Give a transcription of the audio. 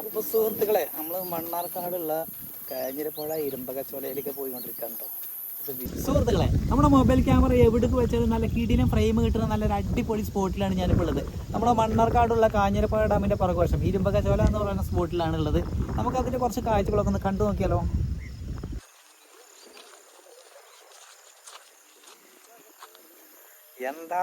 അപ്പോൾ സുഹൃത്തുക്കളെ, നമ്മൾ മണ്ണാർക്കാടുള്ള കാഞ്ഞിരപ്പുഴ ഇരുമ്പകച്ചോലയിലേക്ക് പോയിക്കൊണ്ടിരിക്കുകയാണ് കേട്ടോ. സുഹൃത്തുക്കളെ, നമ്മുടെ മൊബൈൽ ക്യാമറ എവിടേക്ക് വെച്ചാലും നല്ല കിടിലം ഫ്രെയിം കിട്ടുന്ന നല്ലൊരു അടിപൊളി സ്പോട്ടിലാണ് ഞാനിപ്പോൾ ഉള്ളത്. നമ്മുടെ മണ്ണാർക്കാടുള്ള കാഞ്ഞിരപ്പുഴ ഡാമിൻ്റെ പുറകുവശം ഇരുമ്പകച്ചോല എന്ന് പറയുന്ന സ്പോട്ടിലാണ് ഉള്ളത്. നമുക്കതിൻ്റെ കുറച്ച് കാഴ്ചകളൊക്കെ ഒന്ന് കണ്ടു നോക്കിയാലോ. എന്താ